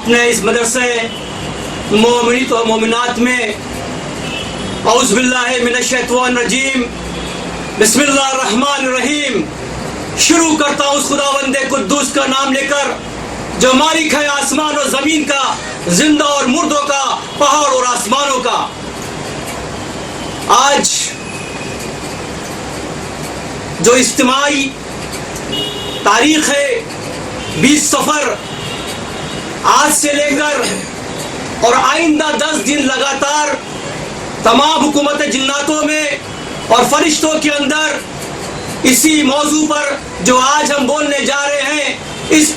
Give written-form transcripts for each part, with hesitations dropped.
اپنے اس مدرسے مومنین و مومنات میں اعوذ باللہ من الشیطان الرجیم بسم اللہ الرحمن الرحیم شروع کرتا ہوں اس خداوند قدوس کا نام لے کر جو مالک ہے آسمان اور زمین کا، زندہ اور مردوں کا، پہاڑ اور آسمانوں کا۔ آج جو اجتماعی تاریخ ہے 20 صفر، آج سے لے کر اور آئندہ 10 دن لگاتار تمام حکومت جناتوں میں اور فرشتوں کے اندر اسی موضوع پر جو آج ہم بولنے جا رہے ہیں،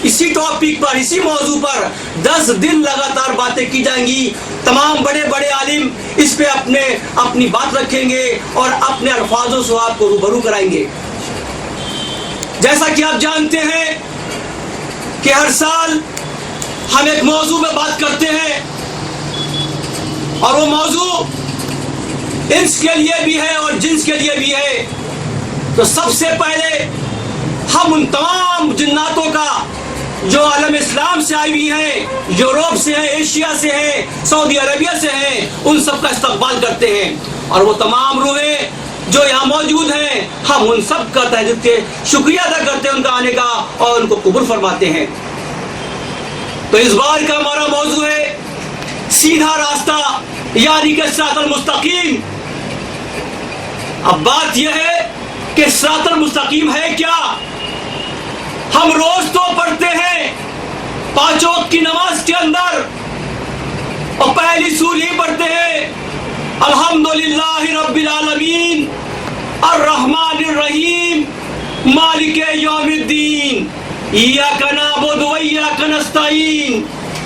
اسی ٹاپک پر، اسی موضوع پر 10 دن لگاتار باتیں کی جائیں گی۔ تمام بڑے بڑے عالم اس پہ اپنی بات رکھیں گے اور اپنے الفاظوں سے آپ کو روبرو کرائیں گے۔ جیسا کہ آپ جانتے ہیں کہ ہر سال ہم ایک موضوع میں بات کرتے ہیں اور وہ موضوع انس کے لیے بھی ہے اور جنس کے لیے بھی ہے۔ تو سب سے پہلے ہم ان تمام جناتوں کا جو عالم اسلام سے آئی ہوئی ہیں، یوروپ سے ہیں، ایشیا سے ہیں، سعودی عربیہ سے ہیں، ان سب کا استقبال کرتے ہیں۔ اور وہ تمام روحیں جو یہاں موجود ہیں، ہم ان سب کا تہ دل سے شکریہ ادا کرتے ہیں ان کا آنے کا اور ان کو قبول فرماتے ہیں۔ تو اس بار کا ہمارا موضوع ہے سیدھا راستہ، یعنی کہ صراط المستقیم۔ اب بات یہ ہے کہ صراط المستقیم ہے کیا؟ ہم روز تو پڑھتے ہیں 5 وقت کی نماز کے اندر اور پہلی سورہ ہی پڑھتے ہیں الحمدللہ رب العالمین الرحمن الرحیم مالک یوم الدین ایاک نعبد و ایاک نستعین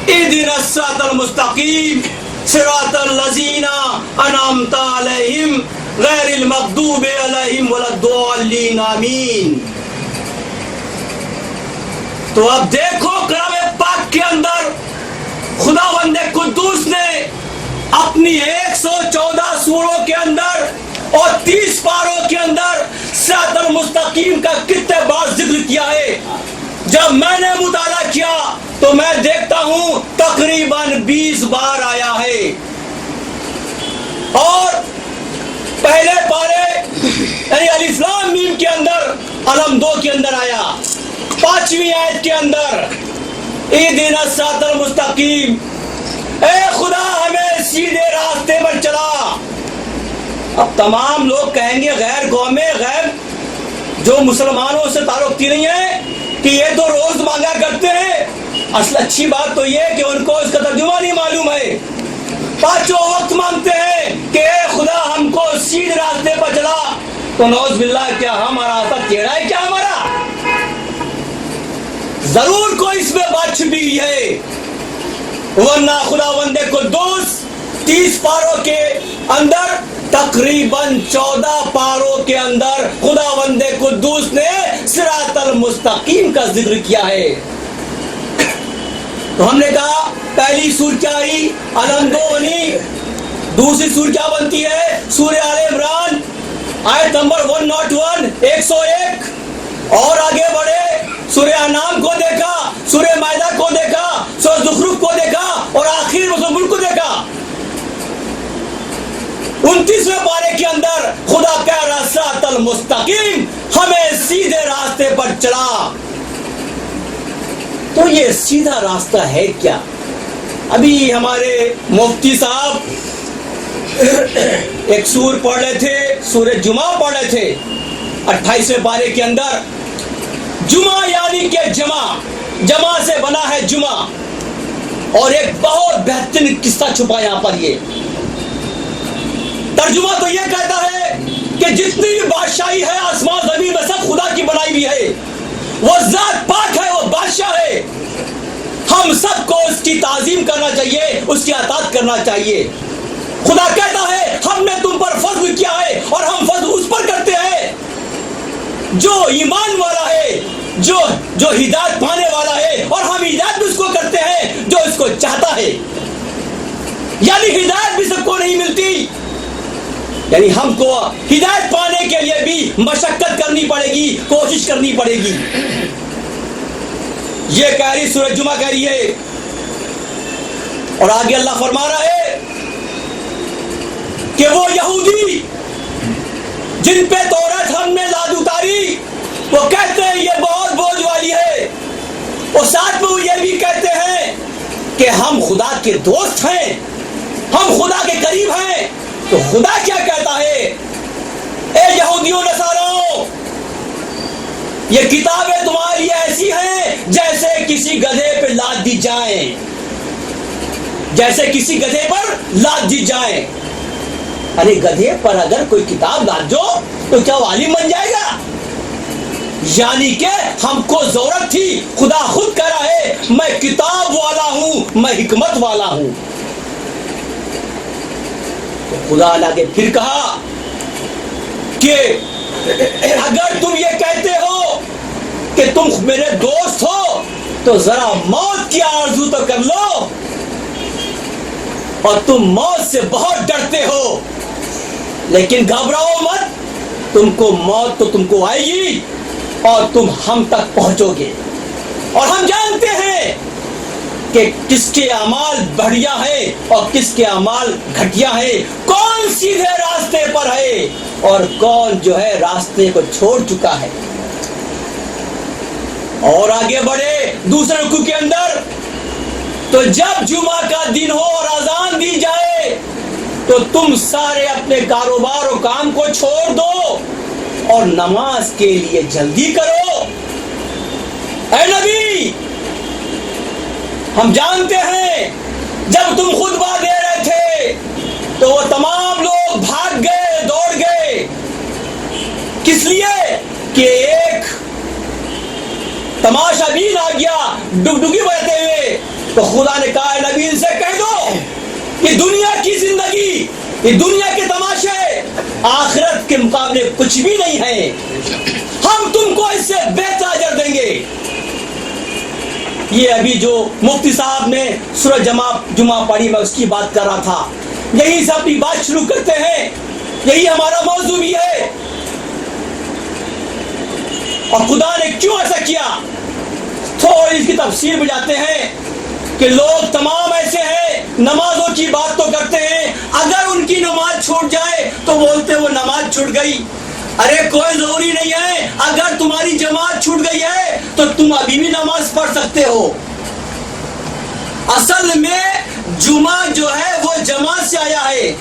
اہدنا الصراط المستقیم صراط الذین انعمت علیہم غیر المغضوب علیہم ولا الضالین آمین۔ تو اب دیکھو کلام پاک کے اندر خداوند قدوس نے اپنی 114 سوروں کے اندر اور 30 پاروں کے اندر صراط المستقیم کا کتنے بار ذکر کیا ہے۔ جب میں نے مطالعہ کیا تو میں دیکھتا ہوں تقریباً 20 بار آیا ہے۔ اور پہلے پارے یعنی الف لام میم کے اندر علم 2 کے اندر آیا، 5ویں آیت کے اندر اہدنا الصراط المستقیم، اے خدا ہمیں سیدھے راستے پر چلا۔ اب تمام لوگ کہیں گے غیر قومیں، غیر جو مسلمانوں سے تعلق نہیں ہے کہ یہ تو روز مانگا کرتے ہیں۔ اصل اچھی بات تو یہ کہ ان کو اس کا ترجمہ نہیں معلوم ہے۔ 5 وقت مانگتے ہیں کہ اے خدا ہم کو سیدھے راستے پر چلا، تو نعوذ باللہ کیا ہمارا راستہ ٹیڑھا ہے کیا؟ ہمارا ضرور کوئی اس میں بات چھپی ہوئی ہے، ورنہ خداوند قدوس 30 پاروں کے اندر تقریباً 14 پاروں کے اندر خداوند قدوس نے صراط المستقیم کا ذکر کیا ہے۔ تو ہم نے کہا پہلی سورہ کیا آئی؟ علم 2 بنی، دوسری سورہ کیا بنتی ہے؟ سورہ آل عمران آیت نمبر 101 101۔ اور آگے بڑھے سورہ انعام کو دیکھا، سورہ مائدہ کو دیکھا، سورہ زخرف کو دیکھا اور آخر سورہ ملک کو دیکھا۔ 29ویں پارے کے اندر خدا کہہ رہا صراط المستقیم، ہمیں سیدھے راستے پر چلا۔ تو یہ سیدھا راستہ ہے کیا؟ ابھی ہمارے مفتی صاحب ایک سور پڑھ رہے تھے، سورہ جمعہ پڑھ رہے تھے 28ویں پارے کے اندر۔ جمعہ یعنی کہ جمع سے بنا ہے جمعہ، اور ایک بہت بہترین قصہ چھپا یہاں پر۔ یہ ترجمہ تو یہ کہتا ہے کہ جتنی بھی بادشاہی ہے آسمان زمین میں سب خدا کی بنائی ہوئی ہے، وہ ذات پاک ہے، وہ بادشاہ ہے۔ ہم سب کو اس کی تعظیم کرنا چاہیے، اس کی اطاعت کرنا چاہیے۔ خدا کہتا ہے ہم نے تم پر فضل کیا ہے اور ہم فضل اس پر کرتے ہیں جو ایمان والا ہے، جو ہدایت پانے والا ہے، اور ہم ہدایت بھی اس کو کرتے ہیں جو اس کو چاہتا ہے۔ یعنی ہدایت بھی سب کو نہیں ملتی، یعنی ہم کو ہدایت پانے کے لیے بھی مشقت کرنی پڑے گی، کوشش کرنی پڑے گی۔ یہ کہہ رہی سورہ جمعہ کہہ رہی ہے اور آگے اللہ فرما رہا ہے کہ وہ یہودی جن پہ تورات ہم نے لاد اتاری وہ کہتے ہیں یہ بہت بوجھ والی ہے، اور ساتھ میں وہ یہ بھی کہتے ہیں کہ ہم خدا کے دوست ہیں، ہم خدا کے قریب ہیں۔ تو خدا کیا کہتا ہے؟ اے یہودیوں نصاراؤ، یہ کتابیں تمہاری ایسی ہیں جیسے کسی گدھے پہ لاد دی جائیں، جیسے کسی گدھے پر لاد دی جائیں۔ ارے گدھے پر اگر کوئی کتاب لاد دو تو کیا عالم بن جائے گا؟ یعنی کہ ہم کو ضرورت تھی، خدا خود کہہ رہا ہے میں کتاب والا ہوں، میں حکمت والا ہوں۔ تو خدا نے آگے پھر کہا کہ اگر تم یہ کہتے ہو کہ تم میرے دوست ہو تو ذرا موت کی آرزو تو کر لو، اور تم موت سے بہت ڈرتے ہو، لیکن گھبراؤ مت، تم کو موت تو تم کو آئے گی اور تم ہم تک پہنچو گے۔ اور ہم جانتے ہیں کہ کس کے اعمال بڑھیا ہے اور کس کے اعمال گھٹیا ہے، کون سیدھے راستے پر ہے اور کون جو ہے راستے کو چھوڑ چکا ہے۔ اور آگے بڑھے دوسرے رکوع کے اندر، تو جب جمعہ کا دن ہو اور اذان دی جائے تو تم سارے اپنے کاروبار و کام کو چھوڑ دو اور نماز کے لیے جلدی کرو۔ اے نبی، ہم جانتے ہیں جب تم خطبہ دے رہے تھے تو وہ تمام لوگ بھاگ گئے، دوڑ گئے، کس لیے کہ ایک تماشا بین آ گیا ڈگڈگی بجتے ہوئے۔ تو خدا نے کہا ہے نبی سے کہہ دو یہ دنیا کی زندگی، یہ دنیا کے تماشے آخرت کے مقابلے کچھ بھی نہیں ہے، ہم تم کو اس سے بہتر اجر دیں گے۔ یہ ابھی جو مفتی صاحب نے سورہ جمعہ پڑھی میں اس کی بات کر رہا تھا، یہی سے اپنی بات شروع کرتے ہیں، یہی ہمارا موضوع بھی ہے۔ اور خدا نے کیوں ایسا کیا، تھوڑی اس کی تفصیل میں جاتے ہیں کہ لوگ تمام ایسے ہیں نمازوں کی بات تو کرتے ہیں، اگر ان کی نماز چھوٹ جائے تو بولتے وہ نماز چھوٹ گئی۔ ارے کوئی ضروری نہیں ہے، اگر تمہاری جماعت چھوٹ گئی ہے تو تم ابھی بھی نماز پڑھ سکتے ہو۔ اصل میں جمعہ جو ہے وہ جماعت سے آیا ہے۔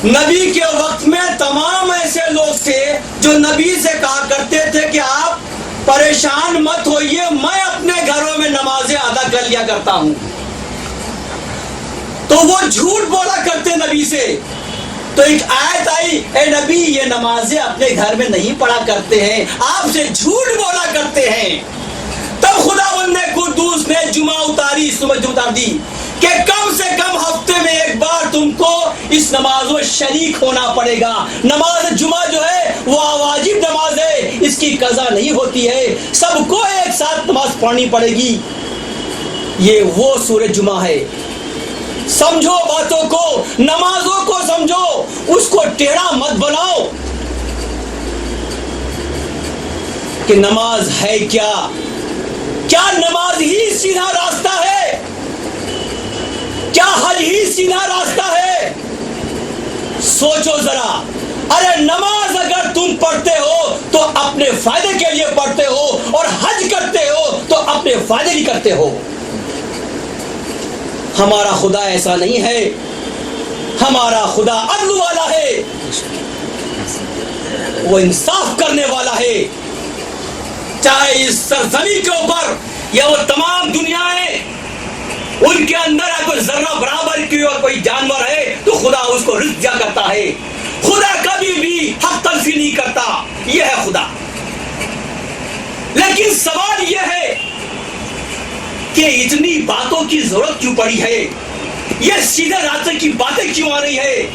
نبی کے وقت میں تمام ایسے لوگ تھے جو نبی سے کہا کرتے تھے کہ آپ پریشان مت ہوئیے، میں اپنے گھروں میں نمازیں ادا کر لیا کرتا ہوں۔ تو وہ جھوٹ بولا کرتے نبی سے، تو ایک آیت آئی اے نبی یہ نمازیں اپنے گھر میں نہیں پڑھا کرتے ہیں، آپ سے جھوٹ بولا کرتے ہیں۔ تب خداوند نے قدوس نے جمعہ اتاری، صبح اتار دی کہ کم سے کم ہفتے میں ایک بار تم کو اس نماز میں شریک ہونا پڑے گا۔ نماز جمعہ جو ہے وہ واجب نماز ہے، اس کی قضا نہیں ہوتی ہے، سب کو ایک ساتھ نماز پڑھنی پڑے گی۔ یہ وہ سورہ جمعہ ہے۔ سمجھو باتوں کو، نمازوں کو سمجھو، اس کو ٹیڑھا مت بناؤ کہ نماز ہے کیا نماز ہی سیدھا راستہ ہے؟ کیا حج ہی سیدھا راستہ ہے؟ سوچو ذرا۔ ارے نماز اگر تم پڑھتے ہو تو اپنے فائدے کے لیے پڑھتے ہو، اور حج کرتے ہو تو اپنے فائدے لیے کرتے ہو۔ ہمارا خدا ایسا نہیں ہے، ہمارا خدا عدل والا ہے، وہ انصاف کرنے والا ہے۔ چاہے اس سرزمین کے اوپر یا وہ تمام دنیایں ان کے اندر کوئی ذرہ برابر کی اور کوئی جانور ہے تو خدا اس کو رزق دیا کرتا ہے۔ خدا کبھی بھی حق تلفی نہیں کرتا، یہ ہے خدا۔ لیکن سوال یہ ہے کہ اتنی باتوں کی ضرورت کیوں پڑی ہے، یہ سیدھے راستے کی باتیں کیوں آ رہی ہے؟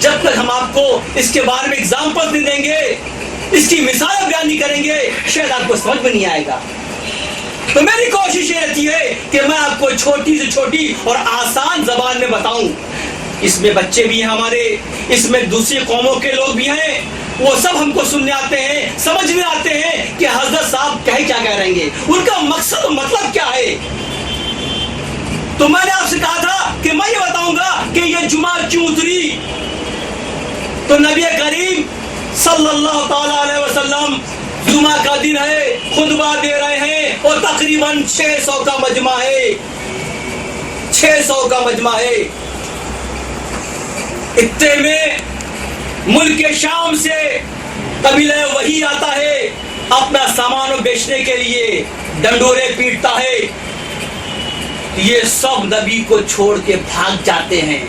جب تک ہم آپ کو اس کے بارے میں اگزامپل نہیں دیں گے، اس کی مثال بیان نہیں کریں گے، شاید آپ کو سمجھ میں نہیں آئے گا۔ تو میری کوشش یہ رہتی ہے کہ میں آپ کو چھوٹی سے چھوٹی اور آسان زبان میں بتاؤں۔ اس میں بچے بھی ہیں ہمارے، اس میں دوسری قوموں کے لوگ بھی ہیں، وہ سب ہم کو سننے آتے ہیں، سمجھنے آتے ہیں کہ حضرت صاحب کیا کہہ رہے ہیں، ان کا مقصد و مطلب کیا ہے۔ تو میں نے آپ سے کہا تھا کہ میں یہ بتاؤں گا کہ یہ جمعہ کیوں اتری. تو نبی کریم صلی اللہ تعالی علیہ وسلم جمعہ کا دن ہے, خطبہ دے رہے ہیں اور تقریباً 600 کا مجمع ہے, 600 کا مجمع ہے. اتنے میں ملک شام سے قبیلہ وحی آتا ہے, اپنا سامان بیچنے کے لیے ڈنڈورے پیٹتا ہے. یہ سب نبی کو چھوڑ کے بھاگ جاتے ہیں,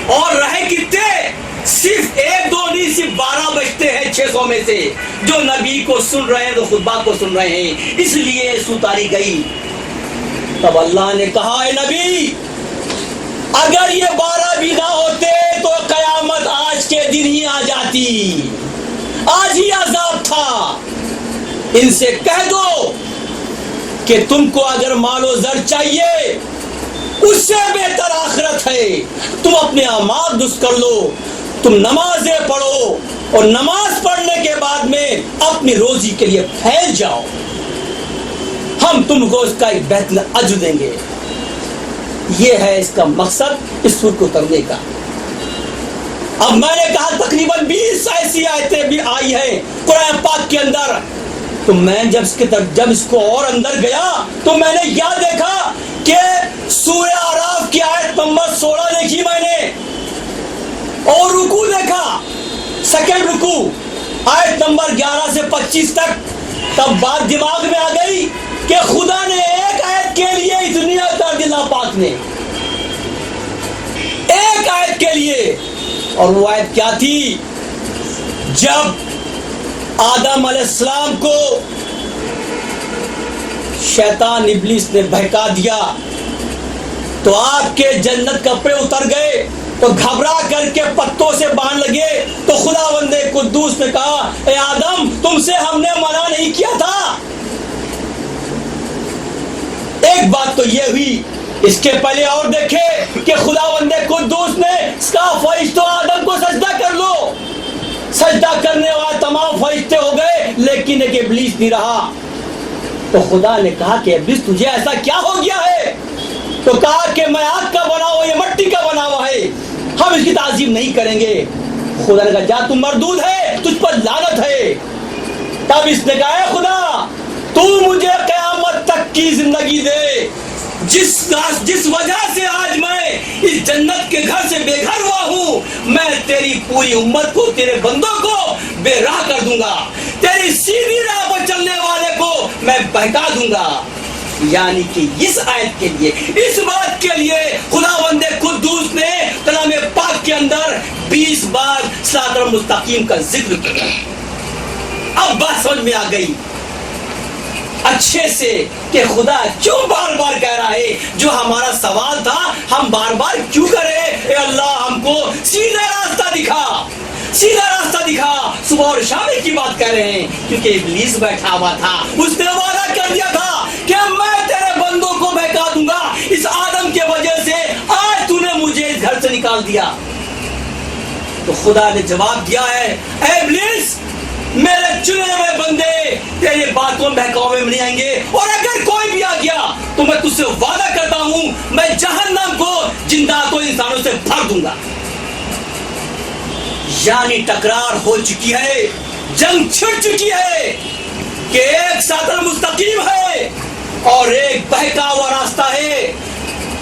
اور رہے کتنے, صرف 1-2 نہیں, صرف 12 بچتے ہیں 600 میں سے جو نبی کو سن رہے ہیں, تو خطبہ کو سن رہے ہیں. اس لیے سو اتاری گئی. تب اللہ نے کہا, اے نبی اگر یہ 12 بھی نہ ہوتے تو قیامت آج کے دن ہی آ جاتی, آج ہی عذاب تھا. ان سے کہہ دو کہ تم کو اگر مال و زر چاہیے اس سے بہتر آخرت ہے. تم اپنے اعمال درست کر لو, تم نمازیں پڑھو, اور نماز پڑھنے کے بعد میں اپنی روزی کے لیے پھیل جاؤ, ہم تم کو اس کا ایک بہتر اجر دیں گے. یہ ہے اس کا مقصد اس سورت کو اترنے کا. اب میں نے کہا تقریباً 20 ایسی آیتیں بھی آئی ہیں قرآن پاک کے اندر. تو میں جب اس کو اور اندر گیا تو میں نے کیا دیکھا کہ سورہ اعراف کی آیت نمبر 16 دیکھی میں نے, اور رکوع دیکھا, سیکنڈ رکوع آیت نمبر 11 سے 25 تک. تب بات دماغ میں آ گئی کہ خدا نے ایک آیت کے لیے اتنی اتار دی, اللہ پاک نے ایک آیت کے لیے. اور وہ آیت کیا تھی؟ جب آدم علیہ السلام کو شیطان ابلیس نے بہکا دیا تو آپ کے جنت کپڑے اتر گئے, تو گھبرا کر کے پتوں سے باندھ لگے. تو خداوند قدوس نے کہا, اے آدم تم سے ہم نے منع نہیں کیا تھا. ایک بات تو یہ ہوئی. اس کے پہلے اور دیکھے کہ خداوند قدوس نے اس کا فرشتوں آدم کو سجدہ کر لو, سجدہ کرنے والے تمام فرشتے ہو گئے, لیکن ایک ابلیس نہیں رہا. تو خدا نے کہا کہ ابلیس تجھے ایسا کیا ہو گیا ہے؟ تو کہا کہ میں آگ کا بنا ہوا, یہ مٹی کا بنا ہوا ہے, ہم اس کی تعظیم نہیں کریں گے. خدا نے کہا جا تم مردود ہے, تجھ پر لعنت ہے. تب اس نے کہا, اے خدا تو مجھے قیامت تک کی زندگی دے, جس وجہ سے آج میں اس جنت کے گھر سے بے گھر ہوا ہوں, میں تیری پوری امت کو, تیرے بندوں کو بے راہ کر دوں گا, تیری سیدھی راہ پر چلنے والے کو میں بہکا دوں گا. یعنی کہ اس آیت کے لیے, اس بات کے لیے خداوند قدوس نے کلام پاک کے اندر 20 بار صراط المستقیم کا ذکر کیا. اب بات سمجھ میں آ گئی اچھے سے کہ خدا کیوں بار بار کہہ رہا ہے. جو ہمارا سوال تھا ہم بار بار کیوں کرے, اے اللہ ہم کو سیدھا راستہ دکھا, سیدھا راستہ دکھا. صبح اور شام کی بات کہہ رہے ہیں کیونکہ ابلیس بیٹھا ہوا تھا, اس نے وعدہ کر دیا تھا کہ میں تیرے بندوں کو بہکا دوں گا. اس آدم کے وجہ سے آج تو نے مجھے اس گھر سے نکال دیا. تو خدا نے جواب دیا ہے, اے ابلیس میرے چنے ہوئے بندے تیرے باتوں بہکاؤ میں نہیں آئیں گے, اور اگر کوئی بھی آ گیا تو میں تجھ سے وعدہ کرتا ہوں میں جہنم کو جناتوں انسانوں سے بھر دوں گا. یعنی ٹکرار ہو چکی ہے, جنگ چھڑ چکی ہے کہ ایک صراط المستقیم ہے اور ایک بہکا ہوا راستہ ہے,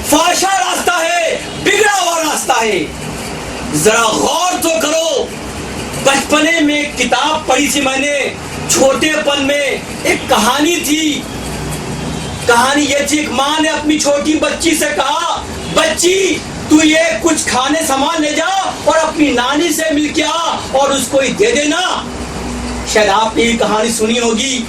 فحشا راستہ ہے, بگڑا ہوا راستہ ہے. ذرا غور تو کرو. بچپنے میں ایک کتاب پڑھی تھی میں نے, چھوٹے پن میں ایک کہانی تھی. کہانی یہ تھی, ایک ماں نے اپنی چھوٹی بچی سے کہا, بچی تو یہ کچھ کھانے سامان لے جا اور اپنی نانی سے مل کے آ اور اس کو ہی دے دینا. شاید آپ نے یہ کہانی سنی ہوگی.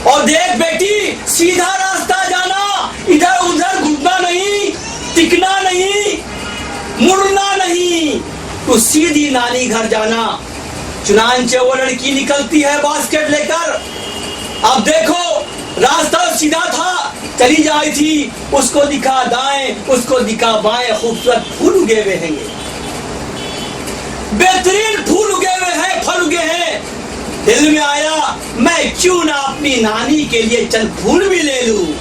اور دیکھ بیٹی, سیدھا راستہ جانا, ادھر ادھر گھٹنا نہیں, ٹکنا نہیں, مڑنا نہیں, تو سیدھی نانی گھر جانا. چنانچہ وہ لڑکی نکلتی ہے باسکٹ لے کر. اب دیکھو راستہ سیدھا تھا, چلی جائی تھی, اس کو دکھا دائیں, اس کو دکھا بائیں, خوبصورت پھول اگے ہوئے ہیں, بہترین پھول اگے ہوئے ہیں, پھل اگے ہیں. دل میں آیا میں کیوں نہ اپنی نانی کے لیے چند پھول بھی لے لوں.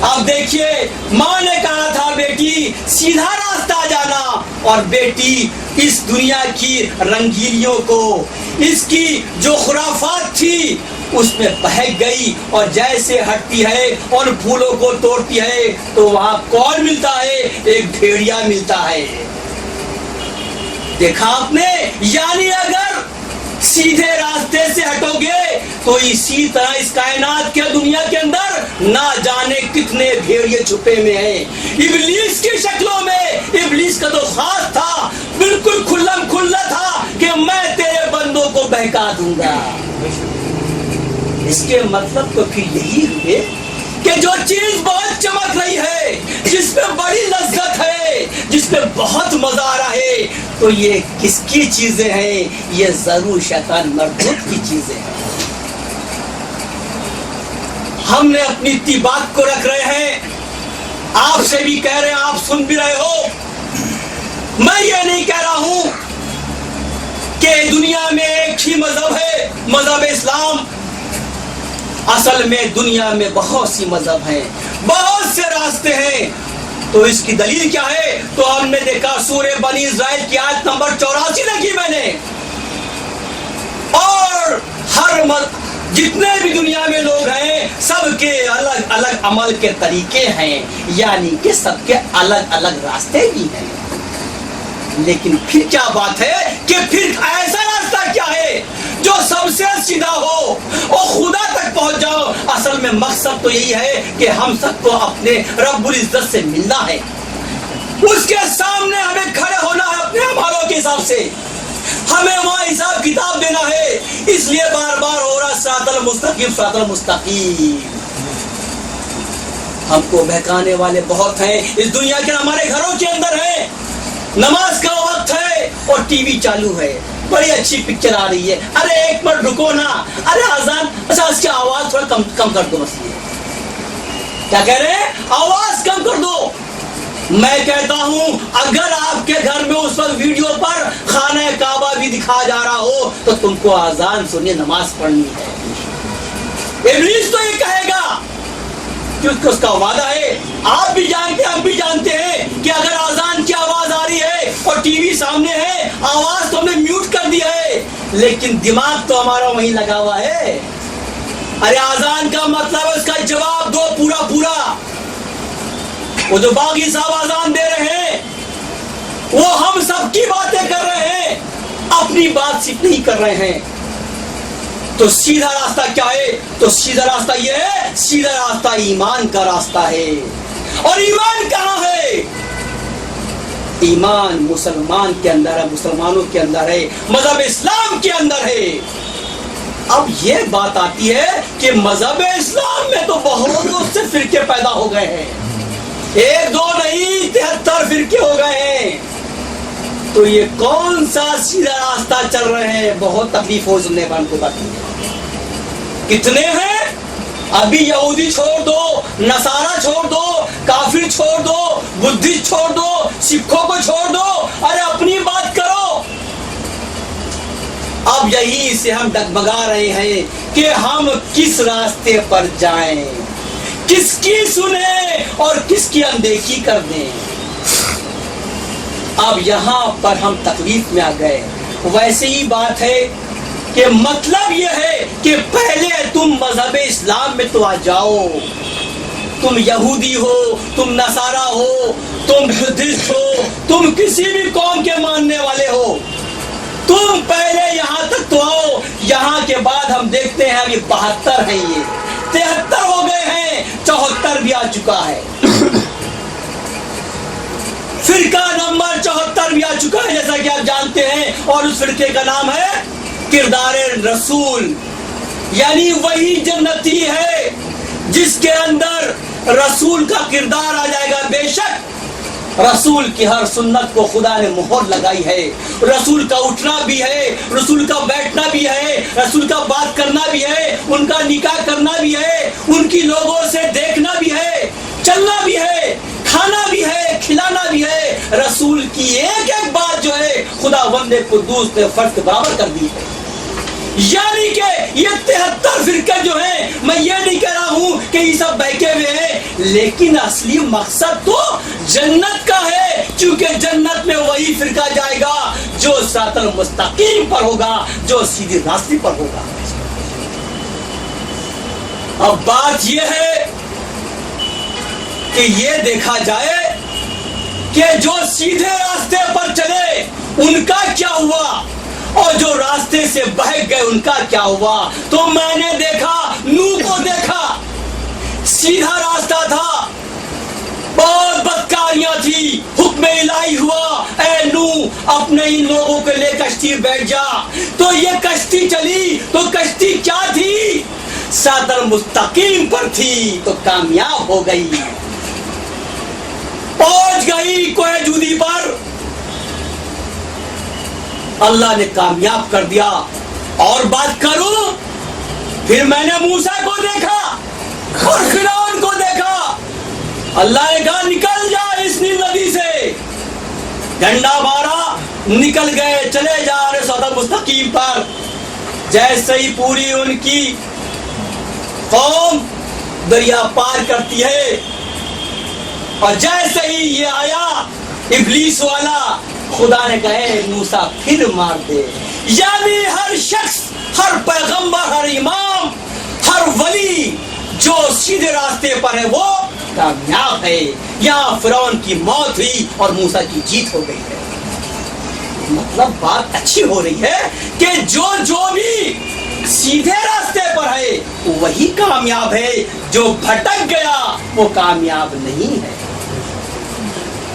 اب دیکھیے ماں نے کہا تھا بیٹی سیدھا راستہ جانا، اور بیٹی اس دنیا کی رنگینیوں کو، اس کی جو خرافات تھی اس میں بہک گئی، اور جیسے ہٹتی ہے اور پھولوں کو توڑتی ہے تو وہاں کون ملتا ہے؟ ایک بھیڑیا ملتا ہے۔ دیکھا آپ نے، یعنی اگر سیدھے راستے سے ہٹو گے تو اسی طرح اس کائنات کے دنیا کے اندر نہ جانے کتنے بھیڑیے چھپے میں ہیں، ابلیس کی شکلوں میں۔ ابلیس کا تو خاص تھا، بالکل کھلم کھلا تھا کہ میں تیرے بندوں کو بہکا دوں گا۔ اس کے مطلب تو پھر یہی ہوئے کہ جو چیز بہت چمک رہی ہے، جس پہ بڑی لذت ہے، جس پہ بہت مزہ آ رہا ہے، تو یہ کس کی چیزیں ہیں؟ یہ ضرور شیطان مردود کی چیزیں ہیں۔ ہم نے اپنی اتنی بات کو رکھ رہے ہیں، آپ سے بھی کہہ رہے ہیں، آپ سن بھی رہے ہو۔ میں یہ نہیں کہہ رہا ہوں کہ دنیا میں ایک ہی مذہب ہے، مذہب اسلام۔ اصل میں دنیا میں بہت سی مذہب ہیں، بہت سے راستے ہیں۔ تو اس کی دلیل کیا ہے؟ تو ہم نے دیکھا سورہ بنی اسرائیل کی آیت نمبر 84 لکھی میں نے، اور ہر جتنے بھی دنیا میں لوگ ہیں سب کے الگ الگ عمل کے طریقے ہیں، یعنی کہ سب کے الگ الگ راستے بھی ہیں۔ لیکن پھر کیا بات ہے کہ پھر ایسا راستہ کیا ہے جو سب سے سیدھا ہو اور خدا تک پہنچ جاؤ؟ اصل میں مقصد تو یہی ہے کہ ہم سب کو اپنے رب العزت سے ملنا ہے، اس کے سامنے ہمیں کھڑے ہونا ہے اپنے اعمالوں کے حساب سے، ہمیں وہاں حساب کتاب دینا ہے۔ اس لیے بار بار ہو رہا صراط المستقیم صراط المستقیم۔ ہم کو بہکانے والے بہت ہیں اس دنیا کے، ہمارے گھروں کے اندر ہیں، نماز کا وقت ہے اور ٹی وی چالو ہے، بڑی اچھی پکچر آ رہی ہے، ارے ایک منٹ رکو نا، ارے اذان، اچھا اس کی آواز تھوڑا کم کر دو، بس یہ کیا کہہ رہے ہیں؟ آواز کم کر دو۔ میں کہتا ہوں اگر آپ کے گھر میں اس وقت ویڈیو پر خانہ کعبہ بھی دکھا جا رہا ہو تو تم کو اذان سنی، نماز پڑھنی ہے۔ ابلیس تو یہ کہے گا کیونکہ اس کا وعدہ ہے، آپ بھی جانتے ہیں، ہم بھی جانتے ہیں کہ اگر اذان کی آواز آ رہی ہے اور ٹی وی سامنے ہے، آواز تو ہم نے میوٹ کر دی ہے، لیکن دماغ تو ہمارا وہیں لگا ہوا ہے۔ ارے اذان کا مطلب اس کا جواب دو پورا پورا۔ وہ جو باغی صاحب اذان دے رہے ہیں وہ ہم سب کی باتیں کر رہے ہیں، اپنی بات صرف نہیں کر رہے ہیں۔ تو سیدھا راستہ کیا ہے؟ تو سیدھا راستہ یہ ہے، سیدھا راستہ ایمان کا راستہ ہے۔ اور ایمان کہاں ہے؟ ایمان مسلمان کے اندر ہے، مسلمانوں کے اندر ہے، مذہب اسلام کے اندر ہے۔ اب یہ بات آتی ہے کہ مذہب اسلام میں تو بہت سے فرقے پیدا ہو گئے ہیں، ایک دو نہیں 73 فرقے ہو گئے ہیں۔ تو یہ کون سا سیدھا راستہ چل رہے ہیں؟ بہت تکلیف ہو سننے پر، کو بتائیے کتنے ہیں؟ ابھی یہودی چھوڑ دو، نصارہ چھوڑ دو، کافر چھوڑ دو، بدھسٹ چھوڑ دو، سکھوں کو چھوڑ دو، ارے اپنی بات کرو۔ اب یہی سے ہم ڈگمگا رہے ہیں کہ ہم کس راستے پر جائیں، کس کی سنیں اور کس کی اندیکھی کر دیں۔ اب یہاں پر ہم تکلیف میں آ گئے۔ ویسے ہی بات ہے کہ مطلب یہ ہے کہ پہلے تم مذہب اسلام میں تو آ جاؤ، تم یہودی ہو، تم نصارہ ہو، تم بدھسٹ ہو، تم کسی بھی قوم کے ماننے والے ہو، تم پہلے یہاں تک تو آؤ۔ یہاں کے بعد ہم دیکھتے ہیں ابھی 72 ہیں، یہ 73 ہو گئے ہیں، 74 بھی آ چکا ہے، فرقہ نمبر 74 بھی آ چکا ہے جیسا کہ آپ جانتے ہیں، اور اس فرقے کا نام ہے کردار رسول، یعنی وہی جنتی ہے جس کے اندر رسول کا کردار آ جائے گا۔ بے شک رسول کی ہر سنت کو خدا نے مہر لگائی ہے، رسول کا اٹھنا بھی ہے، رسول کا بیٹھنا بھی ہے، رسول کا بات کرنا بھی ہے، ان کا نکاح کرنا بھی ہے، ان کی لوگوں سے دیکھنا بھی ہے، چلنا بھی ہے، کھانا بھی ہے، کھلانا بھی ہے۔ رسول کی ایک ایک بات جو ہے خدا بندے قدوس نے فرض کے برابر کر دی ہے۔ یعنی کہ یہ 73 فرقے جو ہیں، میں یہ نہیں کہہ رہا ہوں کہ یہ سب بہکے ہوئے ہیں، لیکن اصلی مقصد تو جنت کا ہے، کیونکہ جنت میں وہی فرقہ جائے گا جو صراط المستقیم پر ہوگا، جو سیدھے راستے پر ہوگا۔ اب بات یہ ہے کہ یہ دیکھا جائے کہ جو سیدھے راستے پر چلے ان کا کیا ہوا، اور جو راستے سے بہک گئے ان کا کیا ہوا۔ تو میں نے دیکھا، نوح کو دیکھا، سیدھا راستہ تھا، بہت بدکاریاں تھی، حکم الہی ہوا اے نوح اپنے ان لوگوں کو لے کشتی بیٹھ جا۔ تو یہ کشتی چلی، تو کشتی کیا تھی؟ صراط المستقیم پر تھی، تو کامیاب ہو گئی، پہنچ گئی کوہ جودی پر، اللہ نے کامیاب کر دیا۔ اور بات کروں، پھر میں نے موسیٰ کو دیکھا اور فرعون کو دیکھا، اللہ نے کہا نکل جا اس نیل ندی سے، ڈنڈا مارا، نکل گئے، چلے جا رہے صراط المستقیم پر۔ جیسے ہی پوری ان کی قوم دریا پار کرتی ہے، اور جیسے ہی یہ آیا ابلیس والا، خدا نے کہے موسیٰ پھر مار دے۔ یعنی ہر شخص، ہر پیغمبر، ہر امام، ہر ولی جو سیدھے راستے پر ہے وہ کامیاب ہے۔ یہاں فرعون کی موت ہوئی اور موسیٰ کی جیت ہو گئی ہے۔ مطلب بات اچھی ہو رہی ہے کہ جو بھی سیدھے راستے پر ہے وہی کامیاب ہے، جو بھٹک گیا وہ کامیاب نہیں ہے۔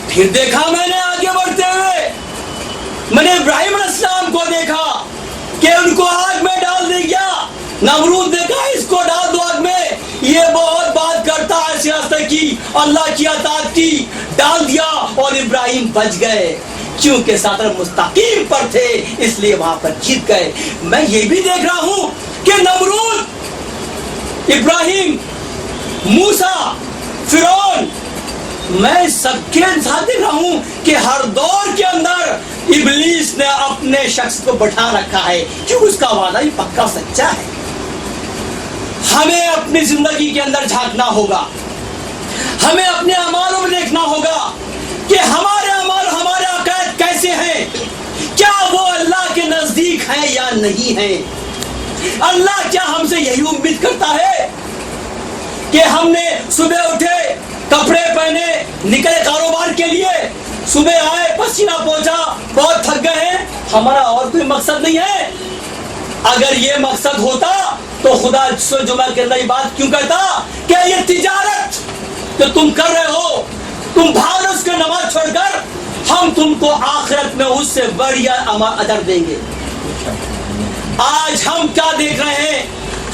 پھر دیکھا میں نے آگے بڑھتے ہوئے، میں نے ابراہیم علیہ السلام کو دیکھا کہ ان کو آگ میں ڈال دیا گیا۔ نمرود نے کہا اس کو ڈال دو آگ میں، یہ بہت بات کرتا ہے سیاست کی، اللہ کی اطاعت کی، ڈال دیا اور ابراہیم بچ گئے، کیونکہ صراط المستقیم پر تھے، اس لیے وہاں پر جیت گئے۔ میں یہ بھی دیکھ رہا ہوں کہ نمرود، ابراہیم، موسیٰ، فرعون، میں سب کے ساتھ دیکھ رہا ہوں کہ ہر دور کے اندر ابلیس نے اپنے شخص کو بٹھا رکھا ہے، کیونکہ اس کا وعدہ بھی پکا سچا ہے۔ ہمیں اپنی زندگی کے اندر جھانکنا ہوگا، ہمیں اپنے اعمالوں میں دیکھنا ہوگا کہ ہمارے اعمال، ہمارے عقائد کیسے ہیں، کیا وہ اللہ کے نزدیک ہیں یا نہیں ہیں۔ اللہ کیا ہم سے یہی امید کرتا ہے کہ ہم نے صبح اٹھے، کپڑے پہنے، نکلے کاروبار کے لیے، صبح آئے، پسینہ پہنچا، بہت تھک گئے ہیں، ہمارا اور کوئی مقصد نہیں ہے؟ اگر یہ مقصد ہوتا تو خدا جمعہ کے اندر یہ بات کیوں کہتا کہ یہ تجارت جو تم کر رہے ہو، تم بھاگ اس کے نماز چھوڑ کر، ہم تم کو آخرت میں اس سے بڑھیا اجر دیں گے۔ آج ہم کیا دیکھ رہے ہیں؟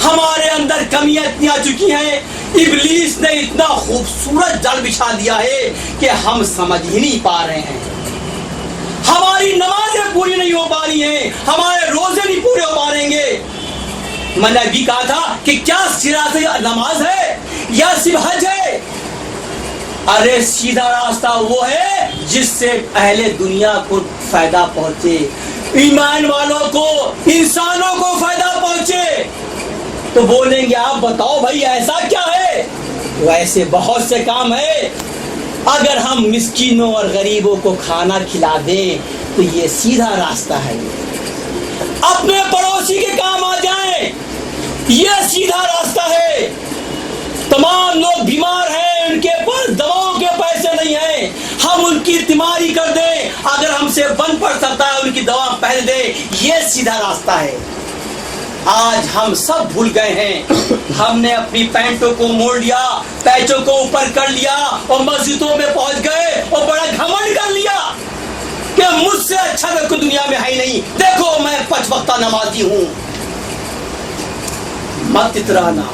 ہمارے اندر کمیاں اتنی آ چکی ہیں، ابلیس نے اتنا خوبصورت جال بچھا دیا ہے کہ ہم سمجھ ہی نہیں پا رہے ہیں۔ ہماری نمازیں پوری نہیں ہو پا رہی ہیں، ہمارے روزے نہیں پورے ہو پا رہیں گے۔ میں نے بھی کہا تھا کہ کیا سیدھا نماز ہے یا صرف حج ہے؟ ارے سیدھا راستہ وہ ہے جس سے اہل دنیا کو فائدہ پہنچے، ایمان والوں کو، انسانوں کو فائدہ پہنچے۔ تو بولیں گے آپ بتاؤ بھائی ایسا کیا ہے؟ ویسے بہت سے کام ہے، اگر ہم مسکینوں اور غریبوں کو کھانا کھلا دیں تو یہ سیدھا راستہ ہے۔ اپنے پڑوسی کے کام آ جائیں، یہ سیدھا راستہ ہے۔ تمام لوگ بیمار ہیں، ان کے پاس دواؤں کے پیسے نہیں ہیں، ہم ان کی تیماری کر دیں، اگر ہم سے بن پڑ سکتا ہے ان کی دوا پہن دیں، یہ سیدھا راستہ ہے۔ آج ہم سب بھول گئے ہیں، ہم نے اپنی پینٹوں کو موڑ لیا، پیچوں کو اوپر کر لیا اور مسجدوں میں پہنچ گئے اور بڑا گھمنڈ کر لیا کہ مجھ سے اچھا کوئی دنیا میں ہے ہی نہیں، دیکھو میں 5 وقتہ نمازی ہوں۔ مت اترانا،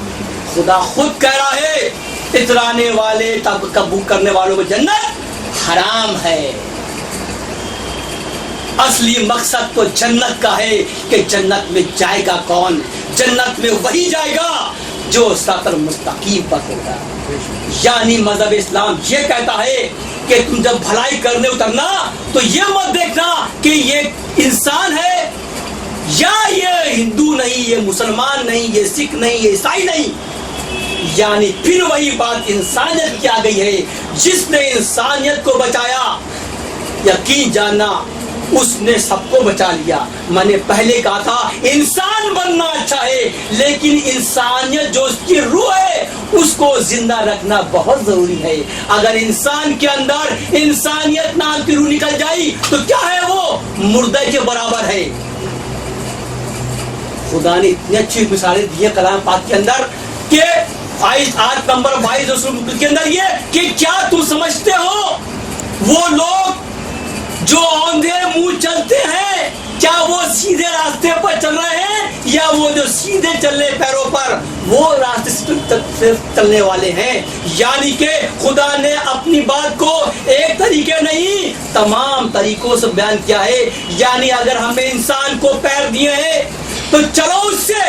خدا خود کہہ رہا ہے اترانے والے تکبر کرنے والوں کو جنت حرام ہے۔ اصلی مقصد تو جنت کا ہے کہ جنت میں جائے گا کون؟ جنت میں وہی جائے گا جو صراط المستقیم پر ہوگا۔ یعنی مذہب اسلام یہ کہتا ہے کہ تم جب بھلائی کرنے اترنا تو یہ مت دیکھنا کہ یہ انسان ہے یا یہ ہندو نہیں، یہ مسلمان نہیں، یہ سکھ نہیں، یہ عیسائی نہیں، یعنی پھر وہی بات انسانیت کی آ گئی ہے. جس نے انسانیت کو بچایا، یقین جاننا اس نے سب کو بچا لیا. میں نے پہلے کہا تھا انسان بننا اچھا ہے، لیکن انسانیت جو اس کی روح ہے اس کو زندہ رکھنا بہت ضروری ہے. اگر انسان کے اندر انسانیت نام کی روح نکل جائے تو کیا ہے، وہ مردے کے برابر ہے. خدا نے اتنی اچھی مثالیں دی ہیں کلام پاک کے اندر کہ آیت نمبر 22 کے اندر یہ کہ کیا تم سمجھتے ہو وہ لوگ جو اوندھے منہ چلتے ہیں کیا وہ سیدھے راستے پر چل رہے ہیں، یا وہ جو سیدھے چلنے پیروں پر وہ راستے سے چلنے والے ہیں. یعنی کہ خدا نے اپنی بات کو ایک طریقے نہیں تمام طریقوں سے بیان کیا ہے. یعنی اگر ہمیں انسان کو پیر دیے ہیں تو چلو اس سے.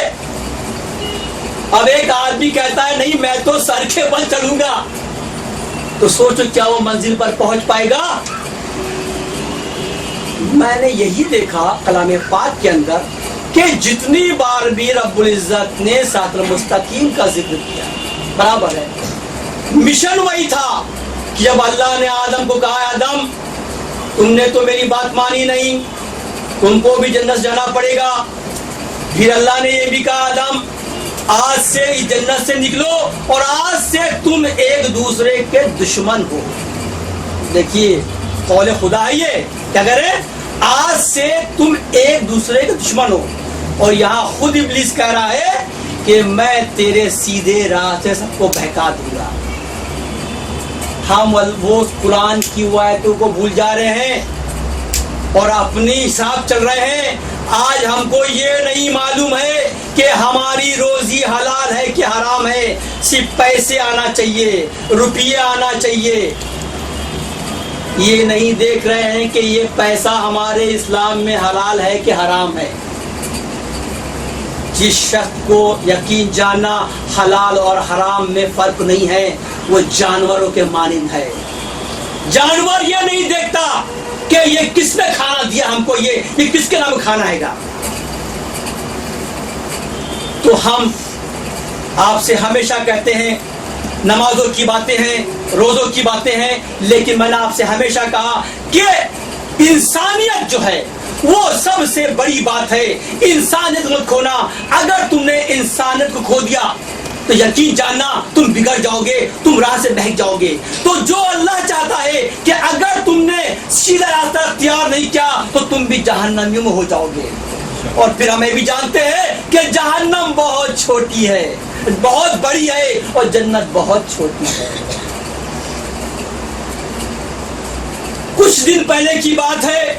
اب ایک آدمی کہتا ہے نہیں میں تو سر کے بل چلوں گا، تو سوچو کیا وہ منزل پر پہنچ پائے گا؟ میں نے یہی دیکھا کلام پاک کے اندر کہ جتنی بار بھی رب العزت نے صراط المستقیم کا ذکر کیا برابر ہے. مشن وہی تھا کہ جب اللہ نے آدم کو کہا آدم تم نے تو میری بات مانی نہیں، تم کو بھی جنت جانا پڑے گا. پھر اللہ نے یہ بھی کہا آدم آج سے اس جنت سے نکلو اور آج سے تم ایک دوسرے کے دشمن ہو. دیکھیے قول خدا ہے یہ کیا کرے، آج سے تم ایک دوسرے کے دشمن ہو. اور یہاں خود ابلیس کہہ رہا ہے کہ میں تیرے سیدھے راہ سے سب کو بہکا دوں گا. ہم وہ قرآن کی آیتوں کو بھول جا رہے ہیں اور اپنی حساب چل رہے ہیں. آج ہم کو یہ نہیں معلوم ہے کہ ہماری روزی حلال ہے کہ حرام ہے. صرف پیسے آنا چاہیے، روپیے آنا چاہیے. یہ نہیں دیکھ رہے ہیں کہ یہ پیسہ ہمارے اسلام میں حلال ہے کہ حرام ہے. جس شخص کو یقین جاننا حلال اور حرام میں فرق نہیں ہے وہ جانوروں کے مانند ہے. جانور یہ نہیں دیکھتا کہ یہ کس نے کھانا دیا ہم کو، یہ کس کے نام کھانا ہے گا. تو ہم آپ سے ہمیشہ کہتے ہیں نمازوں کی باتیں ہیں، روزوں کی باتیں ہیں، لیکن میں نے آپ سے ہمیشہ کہا کہ انسانیت جو ہے وہ سب سے بڑی بات ہے. انسانیت مت کھونا. اگر تم نے انسانیت کو کھو دیا تو یقین جاننا تم بگڑ جاؤ گے، تم راہ سے بہک جاؤ گے. تو جو اللہ چاہتا ہے کہ اگر تم نے سیدھا راستہ اختیار نہیں کیا تو تم بھی جہنمی میں ہو جاؤ گے. اور پھر ہمیں بھی جانتے ہیں کہ جہنم بہت چھوٹی ہے، بہت بڑی ہے، اور جنت بہت چھوٹی ہے. کچھ دن پہلے کی بات ہے،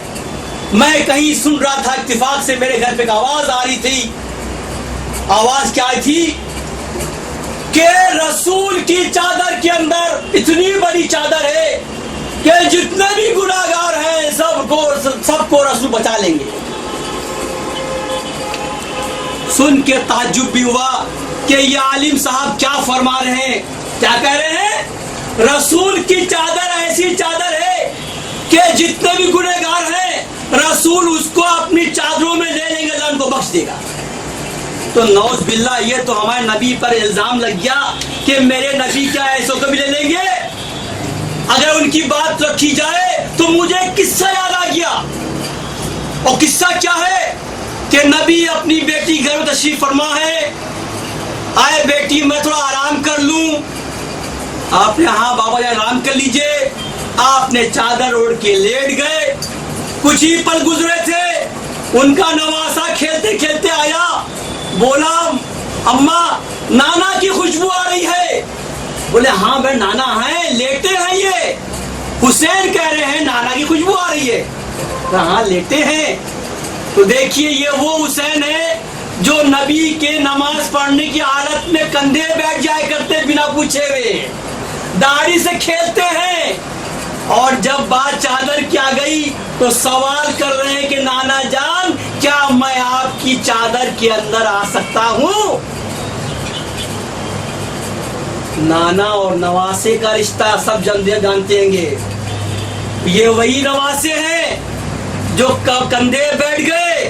میں کہیں سن رہا تھا، اتفاق سے میرے گھر پہ ایک آواز آ رہی تھی. آواز کیا آئی تھی کہ رسول کی چادر کے اندر اتنی بڑی چادر ہے کہ جتنے بھی گناہگار ہیں سب کو رسول بچا لیں گے. سن کے تعجب بھی ہوا کہ یہ عالم صاحب کیا فرما رہے ہیں، کیا کہہ رہے ہیں؟ رسول کی چادر ایسی چادر ہے کہ جتنے بھی گنہگار ہیں رسول اس کو اپنی چادروں میں لے لیں گے، اللہ ان کو بخش دے گا. تو نعوذ باللہ یہ تو ہمارے نبی پر الزام لگ گیا کہ میرے نبی کیا ایسوں کو بھی لے لیں گے. اگر ان کی بات رکھی جائے تو مجھے قصہ یاد آ گیا. اور قصہ کیا ہے کہ نبی اپنی بیٹی گھر میں تشریف فرما ہے. آئے بیٹی میں تھوڑا آرام کر لوں. آپ نے ہاں بابا جی آرام کر لیجئے. آپ نے چادر اوڑھ کے لیٹ گئے. کچھ ہی پل گزرے تھے، ان کا نواسا کھیلتے کھیلتے آیا، بولا اماں نانا کی خوشبو آ رہی ہے. بولے ہاں بھائی نانا ہیں، لیٹے ہیں. یہ حسین کہہ رہے ہیں نانا کی خوشبو آ رہی ہے. کہاں لیٹے ہیں؟ تو دیکھیے یہ وہ حسین ہے جو نبی کے نماز پڑھنے کی حالت میں کندھے بیٹھ جائے کرتے بنا پوچھے ہوئے، داڑھی سے کھیلتے ہیں. اور جب بات چادر کی آ گئی تو سوال کر رہے ہیں کہ نانا جان کیا میں آپ کی چادر کے اندر آ سکتا ہوں؟ نانا اور نواسے کا رشتہ سب جانتے ہیں گے. یہ وہی نواسے ہیں جو کندھے بیٹھ گئے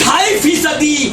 2.5%